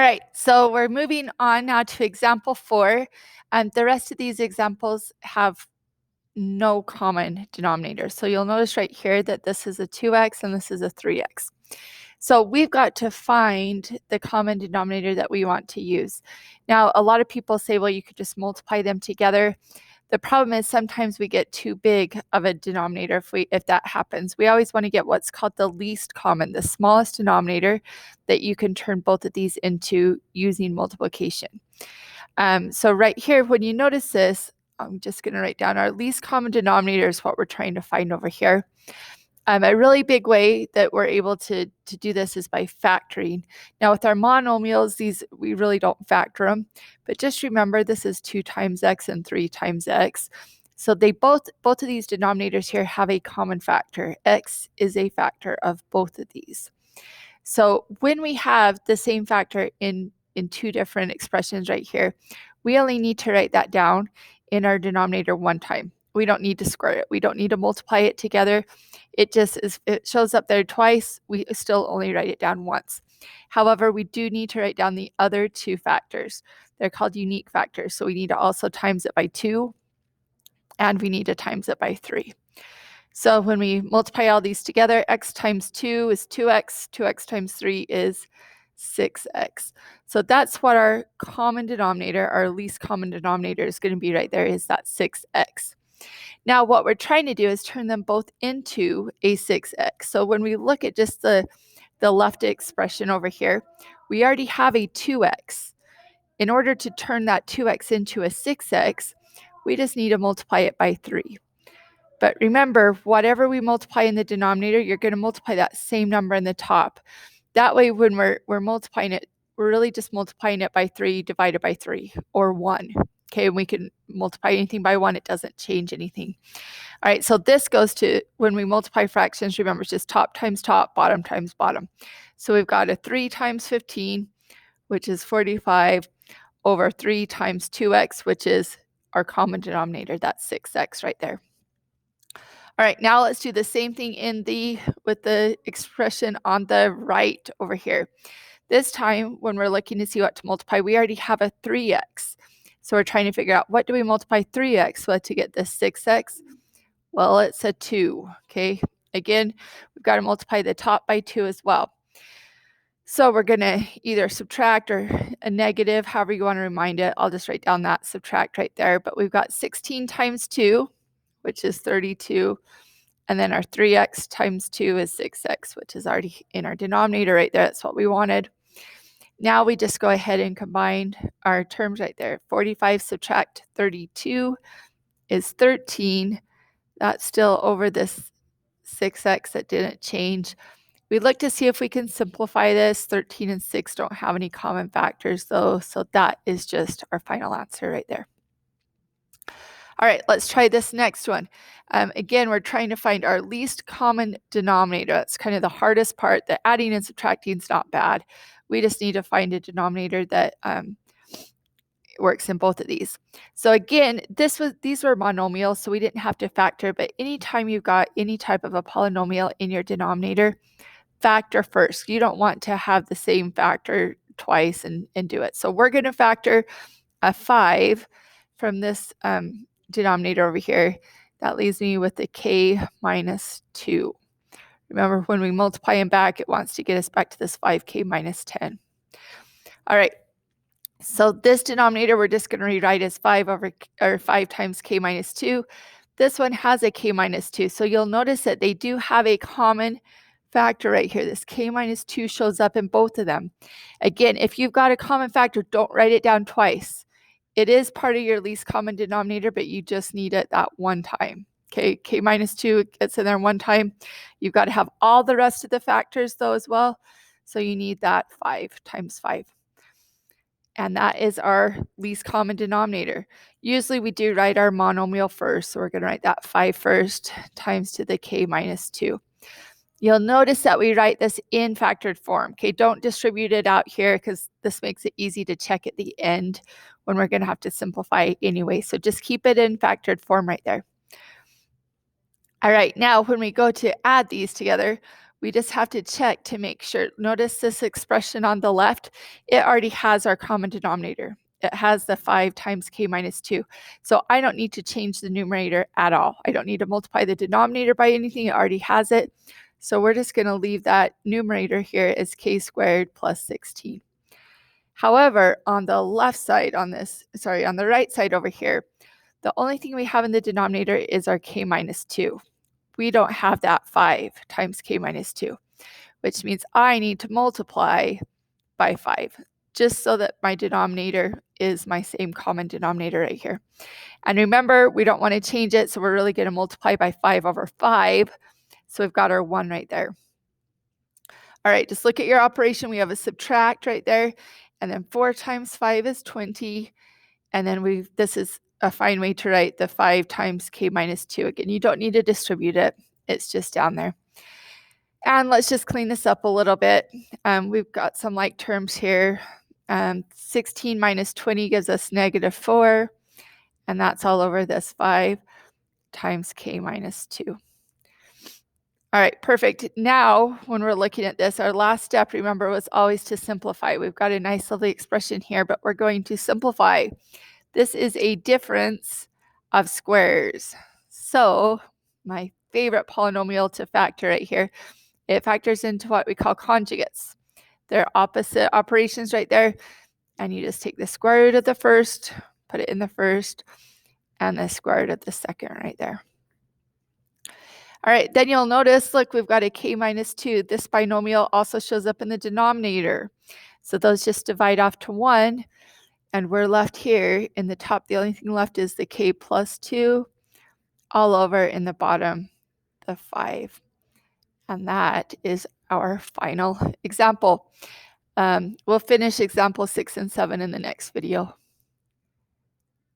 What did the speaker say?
right, so we're moving on now to example 4, and the rest of these examples have no common denominator. So you'll notice right here that this is a 2x and this is a 3x. So we've got to find the common denominator that we want to use. Now, a lot of people say, well, you could just multiply them together. The problem is sometimes we get too big of a denominator if that happens. We always want to get what's called the least common, the smallest denominator that you can turn both of these into using multiplication. So right here, when you notice this, I'm just going to write down our least common denominator is what we're trying to find over here. A really big way that we're able to do this is by factoring. Now with our monomials, these we really don't factor them, but just remember this is 2 times x and 3 times x. So they both of these denominators here have a common factor. X is a factor of both of these. So when we have the same factor in two different expressions right here, we only need to write that down in our denominator one time. We don't need to square it. We don't need to multiply it together. It shows up there twice. We still only write it down once. However, we do need to write down the other two factors. They're called unique factors. So we need to also times it by 2, and we need to times it by 3. So when we multiply all these together, x times 2 is 2x, 2x times 3 is 6x. So that's what our common denominator, our least common denominator is going to be right there, is that 6x. Now what we're trying to do is turn them both into a 6x. So when we look at just the left expression over here, we already have a 2x. In order to turn that 2x into a 6x, we just need to multiply it by 3. But remember, whatever we multiply in the denominator, you're going to multiply that same number in the top. That way, when we're multiplying it, we're really just multiplying it by 3 divided by 3, or 1. Okay, and we can multiply anything by 1. It doesn't change anything. All right, so this goes to, when we multiply fractions, remember, it's just top times top, bottom times bottom. So we've got a 3 times 15, which is 45, over 3 times 2x, which is our common denominator. That's 6x right there. All right, now let's do the same thing with the expression on the right over here. This time, when we're looking to see what to multiply, we already have a 3x. So we're trying to figure out, what do we multiply 3x with to get this 6x? Well, it's a 2, okay? Again, we've got to multiply the top by 2 as well. So we're going to either subtract or a negative, however you want to remind it. I'll just write down that subtract right there. But we've got 16 times 2, which is 32. And then our 3x times 2 is 6x, which is already in our denominator right there. That's what we wanted. Now we just go ahead and combine our terms right there. 45 subtract 32 is 13. That's still over this 6x that didn't change. We look to see if we can simplify this. 13 and 6 don't have any common factors though, so that is just our final answer right there. All right, let's try this next one. Again, we're trying to find our least common denominator. That's kind of the hardest part. The adding and subtracting is not bad. We just need to find a denominator that works in both of these. So again, these were monomials, so we didn't have to factor, but anytime you've got any type of a polynomial in your denominator, factor first. You don't want to have the same factor twice and do it. So we're going to factor a 5 from this denominator over here. That leaves me with the k minus 2. Remember, when we multiply them back, it wants to get us back to this 5k minus 10. All right. So this denominator, we're just going to rewrite as 5 times k minus 2. This one has a k minus 2. So you'll notice that they do have a common factor right here. This k minus 2 shows up in both of them. Again, if you've got a common factor, don't write it down twice. It is part of your least common denominator, but you just need it that one time. Okay, k minus 2 gets in there one time. You've got to have all the rest of the factors though as well. So you need that 5 times 5. And that is our least common denominator. Usually we do write our monomial first. So we're going to write that 5 first times to the k minus 2. You'll notice that we write this in factored form. Okay, don't distribute it out here because this makes it easy to check at the end when we're going to have to simplify anyway. So just keep it in factored form right there. All right, now when we go to add these together, We just have to check to make sure. Notice this expression on the left, it already has our common denominator. It has the 5 times k minus 2. So I don't need to change the numerator at all. I don't need to multiply the denominator by anything. It already has it. So we're just going to leave that numerator here as k squared plus 16. However, on the left side on the right side over here, the only thing we have in the denominator is our k minus 2. We don't have that 5 times k minus 2, which means I need to multiply by 5 just so that my denominator is my same common denominator right here. And remember, we don't want to change it, so we're really going to multiply by 5 over 5. So we've got our 1 right there. All right, just look at your operation. We have a subtract right there, and then 4 times 5 is 20. And then this is a fine way to write the 5 times k minus 2. Again, you don't need to distribute it. It's just down there. And let's just clean this up a little bit. We've got some like terms here. 16 minus 20 gives us negative 4. And that's all over this 5 times k minus 2. All right, perfect. Now, when we're looking at this, our last step, remember, was always to simplify. We've got a nice, lovely expression here, but we're going to simplify. This is a difference of squares. So my favorite polynomial to factor right here, it factors into what we call conjugates. They're opposite operations right there. And you just take the square root of the first, put it in the first, and the square root of the second right there. All right, then you'll notice, look, we've got a k minus 2. This binomial also shows up in the denominator. So those just divide off to 1. And we're left here in the top. The only thing left is the k plus 2 all over in the bottom, the 5. And that is our final example. We'll finish example 6 and 7 in the next video.